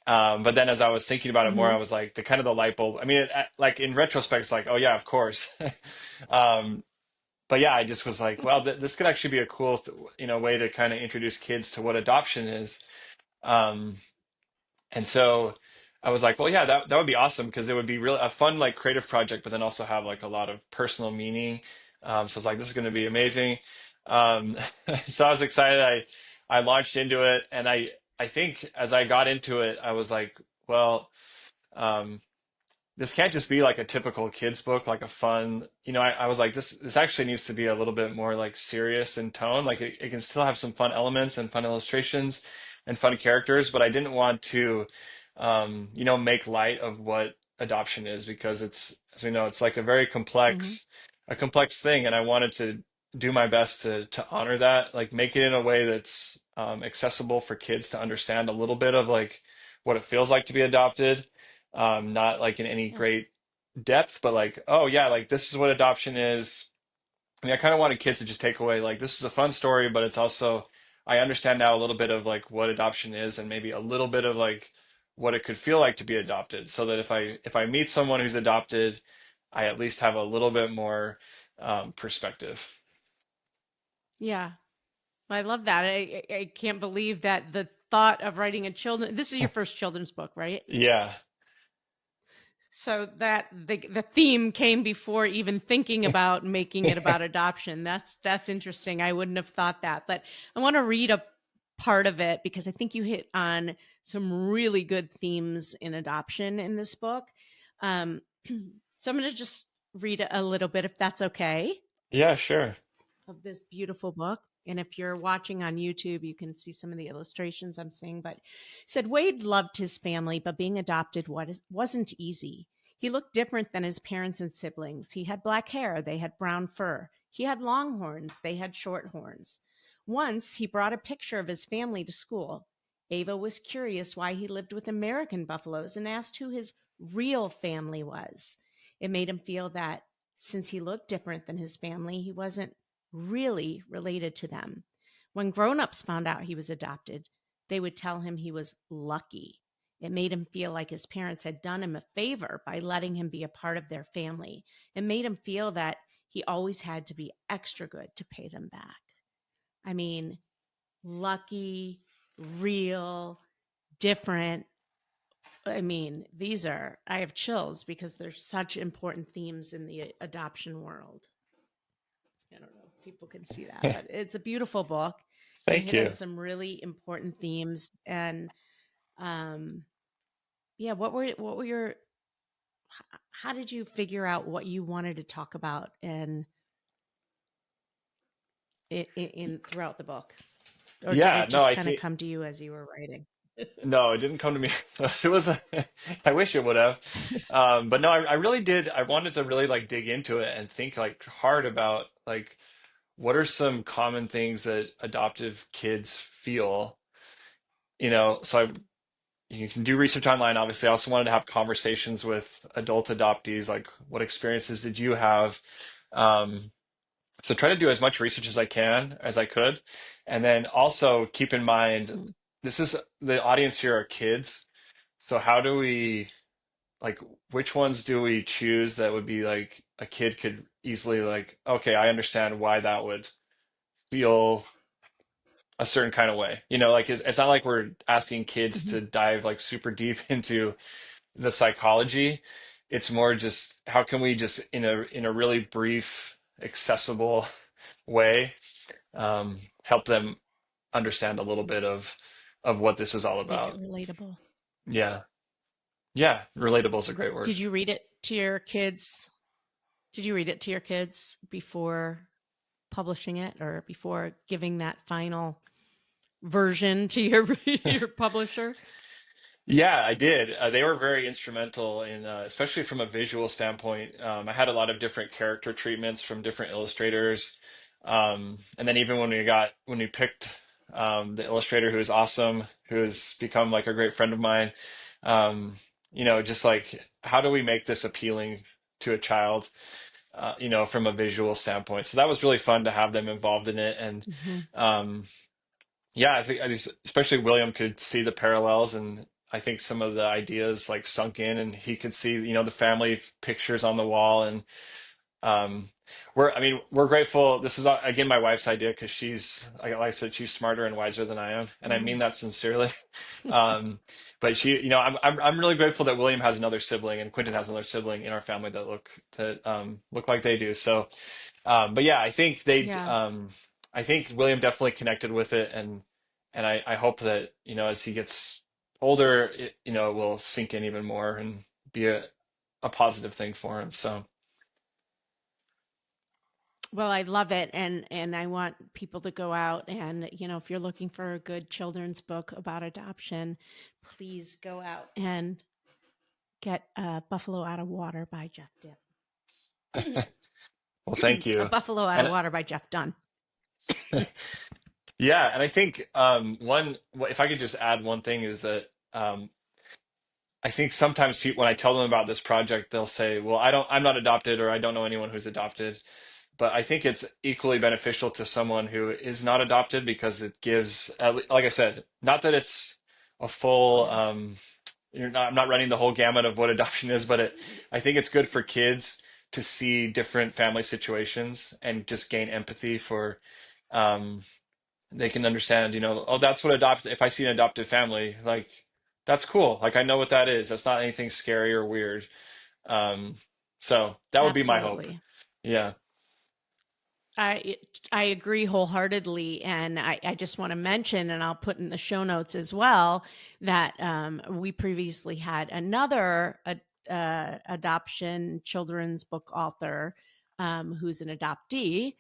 But then as I was thinking about it more, mm-hmm. I was like, the kind of the light bulb. I mean, like in retrospect, it's like, oh yeah, of course. um, but yeah, I just was like, well, this could actually be a cool, way to kind of introduce kids to what adoption is. Um, and so I was like, well, yeah, that would be awesome because it would be really a fun, like creative project, but then also have like a lot of personal meaning. So I was like, this is going to be amazing. Um, so I was excited. I launched into it, and I think as I got into it, I was like, well, um, this can't just be like a typical kids book, like a fun, I was like, this actually needs to be a little bit more like serious in tone. Like it can still have some fun elements and fun illustrations and fun characters, but I didn't want to, make light of what adoption is because it's, as we know, it's like Mm-hmm. a complex thing. And I wanted to do my best to honor that, like make it in a way that's accessible for kids to understand a little bit of like what it feels like to be adopted, not like in any Yeah. great depth, but like, oh yeah, like this is what adoption is. I mean, I kind of wanted kids to just take away like this is a fun story, but it's also I understand now a little bit of like what adoption is and maybe a little bit of like what it could feel like to be adopted, so that if I meet someone who's adopted, I at least have a little bit more perspective. Yeah. I love that. I can't believe that the thought of writing a children, this is your first children's book, right? Yeah. So that the theme came before even thinking about making it about adoption. That's interesting. I wouldn't have thought that, but I want to read a part of it because I think you hit on some really good themes in adoption in this book. Um, so I'm going to just read a little bit, if that's okay, Yeah, sure. of this beautiful book. And if you're watching on YouTube, you can see some of the illustrations I'm seeing. But said Wade loved his family, but being adopted wasn't easy. He looked different than his parents and siblings. He had black hair, they had brown fur. He had long horns, they had short horns. Once he brought a picture of his family to school. Ava was curious why he lived with American buffaloes and asked who his real family was. It made him feel that since he looked different than his family, he wasn't really related to them. When grown-ups found out he was adopted, they would tell him he was lucky. It made him feel like his parents had done him a favor by letting him be a part of their family. It made him feel that he always had to be extra good to pay them back. I mean, lucky, real, different. I mean, I have chills because there's such important themes in the adoption world. I don't know if people can see that, but it's a beautiful book. You Thank hit on you. some really important themes. And yeah, what were your, how did you figure out what you wanted to talk about in throughout the book? Or did Yeah, it no, just I kind of think come to you as you were writing? no, it didn't come to me. It was I wish it would have. But no, I really did. I wanted to really like dig into it and think like hard about like what are some common things that adoptive kids feel, so you can do research online. Obviously, I also wanted to have conversations with adult adoptees, like what experiences did you have? Um, so try to do as much research as I could, and then also keep in mind Mhm. this is the audience here are kids. So how do we like which ones do we choose that would be like a kid could easily like, okay, I understand why that would feel a certain kind of way. Like it's not like we're asking kids Mhm. to dive like super deep into the psychology. It's more just how can we just in a really brief, accessible way help them understand a little bit of what this is all Make it about. relatable. Yeah. Yeah. Relatable is a great word. Did you read it to your kids? Did you read it to your kids before publishing it or before giving that final version to your your publisher? Yeah, I did. They were very instrumental in, especially from a visual standpoint. I had a lot of different character treatments from different illustrators, and then even when we picked the illustrator who is awesome, who has become like a great friend of mine, um, just like how do we make this appealing to a child, from a visual standpoint. So that was really fun to have them involved in it, and Hmm. um, yeah, especially William could see the parallels, and I think some of the ideas like sunk in, and he could see, the family pictures on the wall, and um, we're grateful. This is again my wife's idea because like I said, she's smarter and wiser than I am, and I mean Hmm. that sincerely. Um, but I'm really grateful that William has another sibling and Quentin has another sibling in our family that look like they do. So. But yeah, Yeah. I think William definitely connected with it, and I hope that, as he gets older, it will sink in even more and be a positive thing for him. So Well, I love it, and I want people to go out and if you're looking for a good children's book about adoption, please go out and get Buffalo Out of Water by Jeff Dunn. well, thank A you. Buffalo Out of And Water by Jeff Dunn. yeah, and I think if I could just add one thing is that I think sometimes people, when I tell them about this project, they'll say, "Well, I'm not adopted, or I don't know anyone who's adopted." But I think it's equally beneficial to someone who is not adopted because it gives, like I said, not that it's a full, Yeah. I'm not running the whole gamut of what adoption is, but I think it's good for kids to see different family situations and just gain empathy for, um, they can understand, oh, that's what if I see an adoptive family, like, that's cool. Like, I know what that is. That's not anything scary or weird. Um, so that would be my hope. Absolutely. Yeah. I I agree wholeheartedly, and I just want to mention, and I'll put in the show notes as well, that we previously had another adoption children's book author who's an adoptee,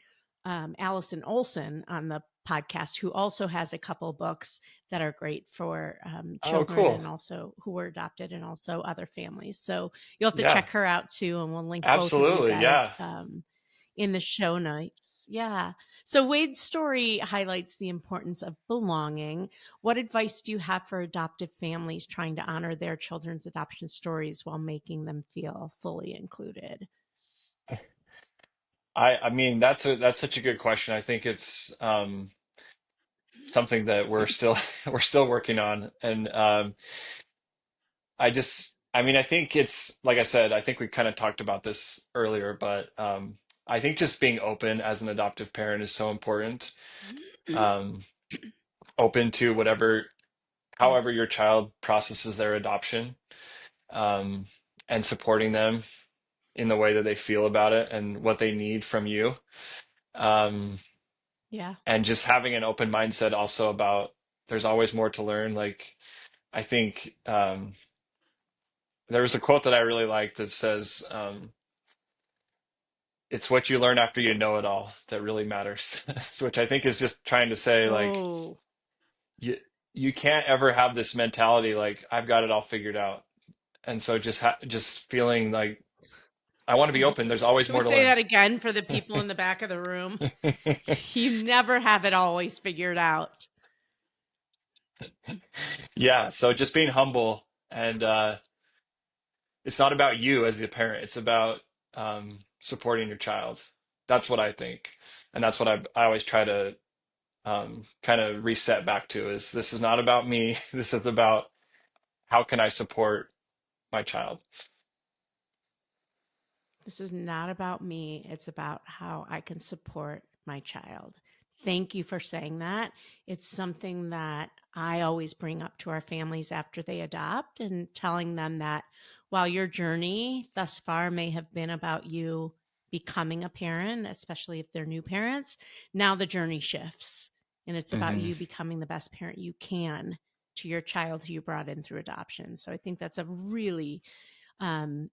Allison Olson, on the podcast, who also has a couple books that are great for Oh, children cool. and also who were adopted and also other families. So you'll have to Yeah, check her out too, and we'll link both of you absolutely. guys Yeah. in the show notes. Yeah. So Wade's story highlights the importance of belonging. What advice do you have for adoptive families trying to honor their children's adoption stories while making them feel fully included? I mean, that's such a good question. I think it's something that we're still we're still working on. And I mean, I think it's like I said, I think we kind of talked about this earlier, but I think just being open as an adoptive parent is so important. Um, Open to whatever, Mm. however your child processes their adoption, um, and supporting them in the way that they feel about it and what they need from you. Um, Yeah. and just having an open mindset also about there's always more to learn. Like, I think there was a quote that I really liked that says, it's what you learn after you know it all that really matters. So, which I think is just trying to say, like, Oh, you you can't ever have this mentality like I've got it all figured out. And so just feeling like I want to be open. jeez. There's always Can we more to say learn. that again for the people in the back of the room? You never have it always figured out. Yeah, so just being humble and it's not about you as the parent. It's about supporting your child. That's what I think, and that's what I always try to kind of reset back to. Is this is not about me. This is about how can I support my child. This is not about me. It's about how I can support my child. Thank you for saying that. It's something that I always bring up to our families after they adopt and telling them that while your journey thus far may have been about you becoming a parent, especially if they're new parents, now the journey shifts and it's about Hmm. you becoming the best parent you can to your child who you brought in through adoption. So I think that's a really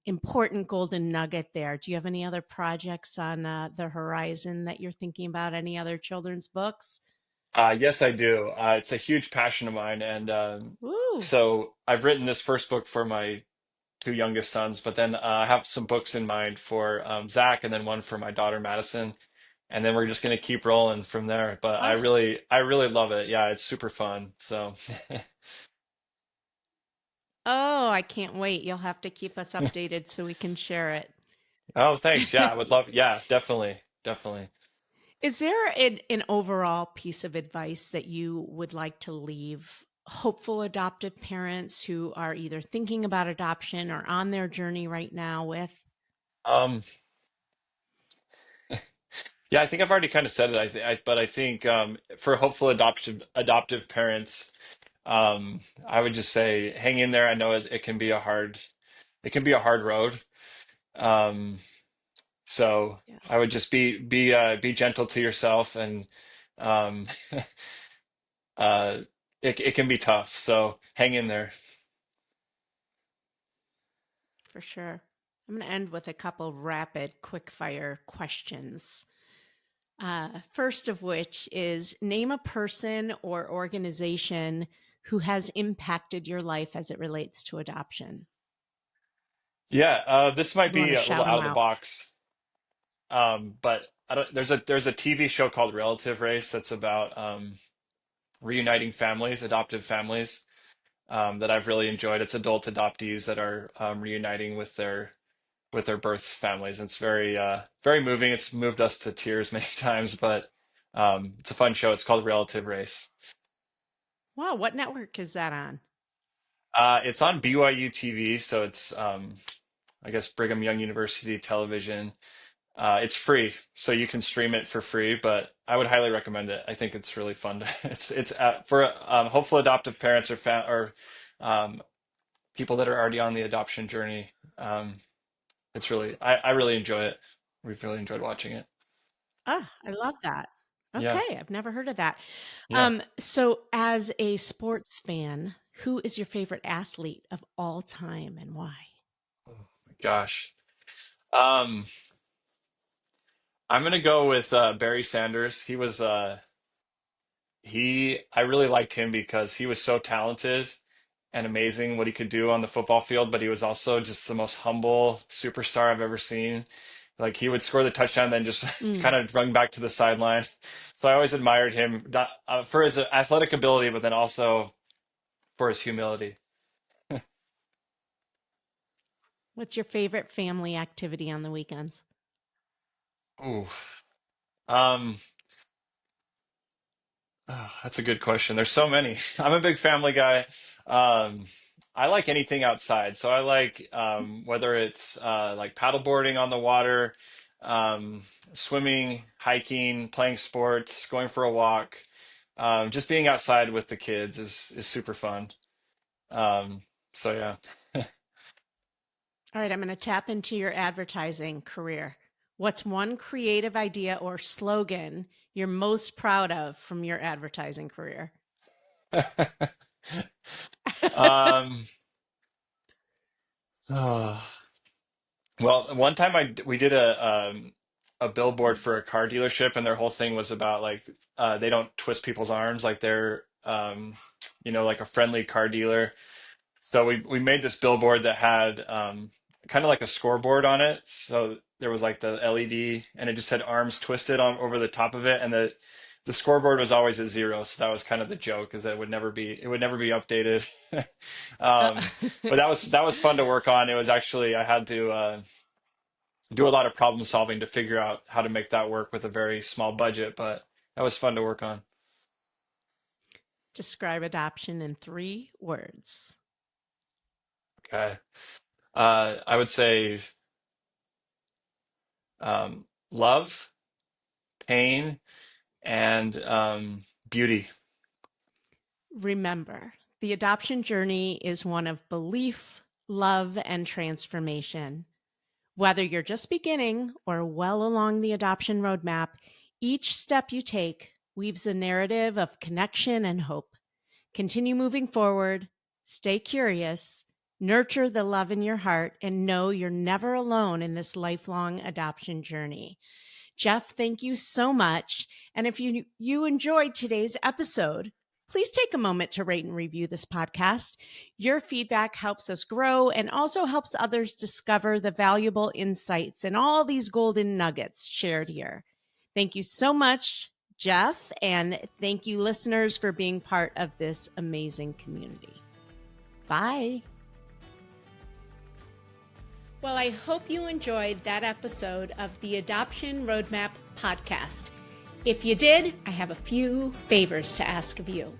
important golden nugget there. Do you have any other projects on the horizon that you're thinking about? Any other children's books? Yes, I do. It's a huge passion of mine, and Woo! so I've written this first book for my two youngest sons, but then I have some books in mind for Zach, and then one for my daughter Madison, and then we're just gonna keep rolling from there. But Ah, I really love it. Yeah, it's super fun. So, oh, I can't wait. You'll have to keep us updated so we can share oh, thanks. Yeah, I would it. love. Yeah, definitely, definitely. Is there an overall piece of advice that you would like to leave hopeful adoptive parents who are either thinking about adoption or on their journey right now with? Um, yeah, I think I've already kind of said it. But I think for hopeful adoptive parents, I would just say hang in there. I know it can be it can be a hard road. Um, So Yeah, I would just be gentle to yourself and um uh it can be tough. So hang in there. for sure. I'm going to end with a couple rapid, quick fire questions. First of which is name a person or organization who has impacted your life as it relates to adoption. Yeah, this might You want be to a little shout out them of the out. box. But I don't there's a TV show called Relative Race that's about reuniting families, adoptive families, that I've really enjoyed. It's adult adoptees that are reuniting with their birth families. It's very moving. It's moved us to tears many times, but it's a fun show. It's called Relative Race. Wow, what network is that on? It's on BYU TV, so it's I guess Brigham Young University television. It's free, so you can stream it for free, but I would highly recommend it. I think it's really fun. It's for hopeful adoptive parents or um, people that are already on the adoption journey. It's really I really enjoy it. We've really enjoyed watching it. Ah, I love that. Yeah, Okay, I've never heard of that. yeah. So as a sports fan, who is your favorite athlete of all time and why? Oh my gosh. Um, I'm gonna go with Barry Sanders. I really liked him because he was so talented and amazing what he could do on the football field, but he was also just the most humble superstar I've ever seen. Like he would score the touchdown, then just Mm. kind of run back to the sideline. So I always admired him, not, for his athletic ability, but then also for his humility. What's your favorite family activity on the weekends? Ooh. Um, that's a good question. There's so many. I'm a big family guy. Um, I like anything outside. So I like whether it's like paddleboarding on the water, um, swimming, hiking, playing sports, going for a walk. Just being outside with the kids is super fun. Um, so yeah. All right, I'm going to tap into your advertising career. What's one creative idea or slogan you're most proud of from your advertising career? Um, oh, well, one time we did a billboard for a car dealership, and their whole thing was about like they don't twist people's arms, like they're like a friendly car dealer. So we made this billboard that had kind of like a scoreboard on it. So there was like the LED, and it just had arms twisted on over the top of it, and the scoreboard was always at zero. So that was kind of the joke, is that it would never be updated. Uh, Um, but that was fun to work on. It was actually I had to do a lot of problem solving to figure out how to make that work with a very small budget, but that was fun to work on. Describe adoption in 3 words. Okay. I would say love, pain, and beauty. Remember, the adoption journey is one of belief, love, and transformation. Whether you're just beginning or well along the adoption roadmap, each step you take weaves a narrative of connection and hope. Continue moving forward, stay curious, nurture the love in your heart, and know you're never alone in this lifelong adoption journey. Jeff, thank you so much. And if you enjoyed today's episode, please take a moment to rate and review this podcast. Your feedback helps us grow and also helps others discover the valuable insights and all these golden nuggets shared here. Thank you so much, Jeff, and thank you, listeners, for being part of this amazing community. Bye. Well, I hope you enjoyed that episode of the Adoption Roadmap podcast. If you did, I have a few favors to ask of you.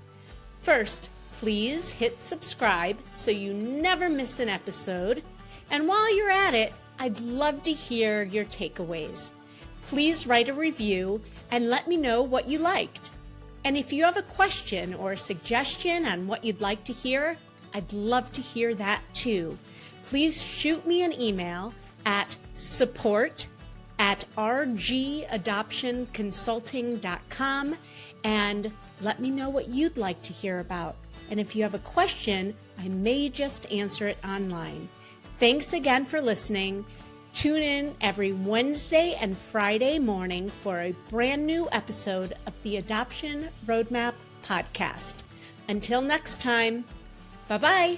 First, please hit subscribe so you never miss an episode. And while you're at it, I'd love to hear your takeaways. Please write a review and let me know what you liked. And if you have a question or a suggestion on what you'd like to hear, I'd love to hear that too. Please shoot me an email at support@rgadoptionconsulting.com and let me know what you'd like to hear about. And if you have a question, I may just answer it online. Thanks again for listening. Tune in every Wednesday and Friday morning for a brand new episode of the Adoption Roadmap podcast. Until next time, bye-bye.